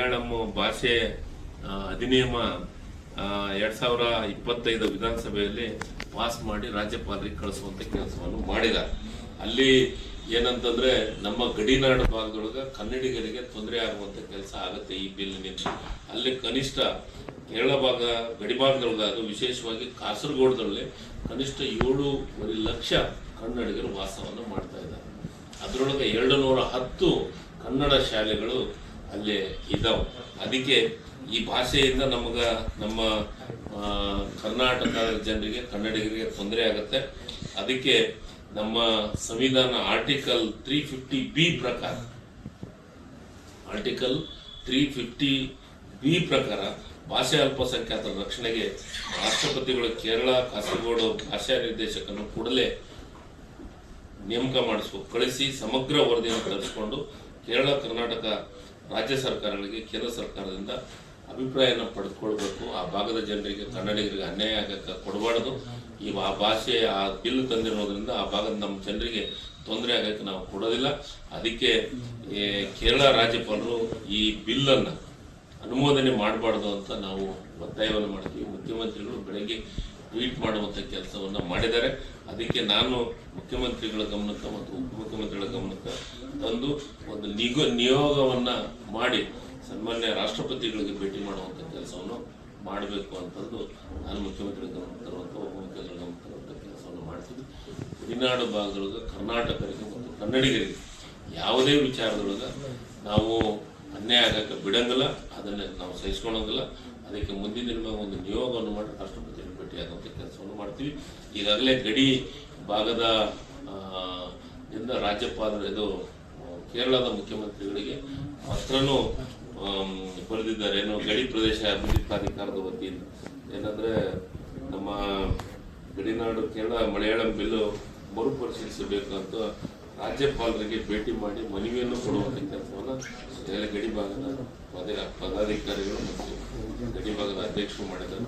ಮಲಯಾಳಂ ಭಾಷೆ ಅಧಿನಿಯಮ 2025 ವಿಧಾನಸಭೆಯಲ್ಲಿ ಪಾಸ್ ಮಾಡಿ ರಾಜ್ಯಪಾಲರಿಗೆ ಕಳಿಸುವಂತ ಕೆಲಸವನ್ನು ಮಾಡಿದ್ದಾರೆ. ಅಲ್ಲಿ ಏನಂತಂದ್ರೆ ನಮ್ಮ ಗಡಿನಾಡು ಭಾಗದೊಳಗೆ ಕನ್ನಡಿಗರಿಗೆ ತೊಂದರೆ ಆಗುವಂತ ಕೆಲಸ ಆಗುತ್ತೆ ಈ ಬಿಲ್ನಿಂದ. ಅಲ್ಲಿ ಕನಿಷ್ಠ ಕೇರಳ ಭಾಗ ಗಡಿ ಭಾಗದೊಳಗೆ, ಅದು ವಿಶೇಷವಾಗಿ ಕಾಸರಗೋಡದಲ್ಲಿ ಕನಿಷ್ಠ 7.5 ಲಕ್ಷ ಕನ್ನಡಿಗರು ವಾಸವನ್ನು ಮಾಡ್ತಾ ಇದ್ದಾರೆ. ಅದರೊಳಗೆ 210 ಕನ್ನಡ ಶಾಲೆಗಳು ಅಲ್ಲಿ ಇದಾವೆ. ಅದಕ್ಕೆ ಈ ಭಾಷೆಯಿಂದ ನಮ್ಮ ಕರ್ನಾಟಕ ಜನರಿಗೆ, ಕನ್ನಡಿಗರಿಗೆ ತೊಂದರೆ ಆಗುತ್ತೆ. ಅದಕ್ಕೆ ನಮ್ಮ ಸಂವಿಧಾನ ಆರ್ಟಿಕಲ್ 350B ಪ್ರಕಾರ ಭಾಷೆ ಅಲ್ಪಸಂಖ್ಯಾತರ ರಕ್ಷಣೆಗೆ ರಾಷ್ಟ್ರಪತಿಗಳು ಕೇರಳ ಕಾಸರಗೋಡು ಭಾಷಾ ನಿರ್ದೇಶಕನು ಕೂಡಲೇ ನೇಮಕ ಮಾಡಿಸಬೇಕು. ಕಳಿಸಿ ಸಮಗ್ರ ವರದಿಯನ್ನು ತರಿಸಿಕೊಂಡು ಕೇರಳ, ಕರ್ನಾಟಕ ರಾಜ್ಯ ಸರ್ಕಾರಗಳಿಗೆ ಕೇಂದ್ರ ಸರ್ಕಾರದಿಂದ ಅಭಿಪ್ರಾಯನ ಪಡೆದುಕೊಳ್ಬೇಕು. ಆ ಭಾಗದ ಜನರಿಗೆ, ಕನ್ನಡಿಗರಿಗೆ ಅನ್ಯಾಯ ಆಗಕ್ಕೆ ಕೊಡಬಾರ್ದು. ಆ ಭಾಷೆ, ಆ ಬಿಲ್ ತಂದಿರೋದ್ರಿಂದ ಆ ಭಾಗದ ನಮ್ಮ ಜನರಿಗೆ ತೊಂದರೆ ಆಗಕ್ಕೆ ನಾವು ಕೊಡೋದಿಲ್ಲ. ಅದಕ್ಕೆ ಕೇರಳ ರಾಜ್ಯಪಾಲರು ಈ ಬಿಲ್ ಅನ್ನ ಅನುಮೋದನೆ ಮಾಡಬಾರ್ದು ಅಂತ ನಾವು ಒತ್ತಾಯವನ್ನು ಮಾಡ್ತೀವಿ. ಮುಖ್ಯಮಂತ್ರಿಗಳು ಬೆಳಗ್ಗೆ ಟ್ವೀಟ್ ಮಾಡುವಂತ ಕೆಲಸವನ್ನ ಮಾಡಿದ್ದಾರೆ. ಅದಕ್ಕೆ ನಾನು ಮುಖ್ಯಮಂತ್ರಿಗಳ ಗಮನಕ್ಕೆ ಮತ್ತು ಉಪಮುಖ್ಯಮಂತ್ರಿಗಳ ಗಮನಕ್ಕೆ ತಂದು ಒಂದು ನಿಯೋಗವನ್ನ ಮಾಡಿ ಸನ್ಮಾನ್ಯ ರಾಷ್ಟ್ರಪತಿಗಳಿಗೆ ಭೇಟಿ ಮಾಡುವಂತ ಕೆಲಸವನ್ನು ಮಾಡಬೇಕು ಅಂತಂದು ನಾನು ಮುಖ್ಯಮಂತ್ರಿಗಳ ಗಮನಕ್ಕೆ ತರುವಂತ, ಉಪಮುಖ್ಯಮಂತ್ರಿಗಳ ಗಮನಕ್ಕೆ ತರುವಂತ ಕೆಲಸವನ್ನು ಮಾಡ್ತೀವಿ. ಗಡಿನಾಡು ಭಾಗದೊಳಗೆ ಕರ್ನಾಟಕರಿಗೆ ಮತ್ತು ಕನ್ನಡಿಗರಿಗೆ ಯಾವುದೇ ವಿಚಾರದೊಳಗೆ ನಾವು ಅನ್ಯಾಯ ಆಗಕ್ಕೆ ಬಿಡಂಗಿಲ್ಲ, ಅದನ್ನ ನಾವು ಸಹಿಸ್ಕೊಳಂಗಿಲ್ಲ. ಅದಕ್ಕೆ ಮುಂದಿನ ದಿನ ಒಂದು ನಿಯೋಗವನ್ನು ಮಾಡಿ ರಾಷ್ಟ್ರಪತಿಯನ್ನು ಭೇಟಿಯಾಗುವಂತ ಕೆಲಸವನ್ನು ಮಾಡ್ತೀವಿ. ಈಗಾಗಲೇ ಗಡಿ ಭಾಗದ ರಾಜ್ಯಪಾಲರು ಕೇರಳದ ಮುಖ್ಯಮಂತ್ರಿಗಳಿಗೆ ಪತ್ರನೂ ಬರೆದಿದ್ದಾರೆ. ಏನು ಗಡಿ ಪ್ರದೇಶ ಅಭಿವೃದ್ಧಿ ಪ್ರಾಧಿಕಾರದ ವತಿಯಿಂದ ಏನಂದ್ರೆ ನಮ್ಮ ಗಡಿನಾಡು ಕೇರಳ ಮಲಯಾಳಂ ಬಿಲ್ಲು ಮರುಪರಿಶೀಲಿಸಬೇಕು ಅಂತ ರಾಜ್ಯಪಾಲರಿಗೆ ಭೇಟಿ ಮಾಡಿ ಮನವಿಯನ್ನು ಕೊಡುವಂತ ಕೆಲಸವನ್ನು ಗಡಿ ಭಾಗದ ಪದಾಧಿಕಾರಿಗಳು ಮತ್ತು ಗಡಿ ಭಾಗದ ಅಧ್ಯಕ್ಷರು ಮಾಡಿದ್ದಾರೆ.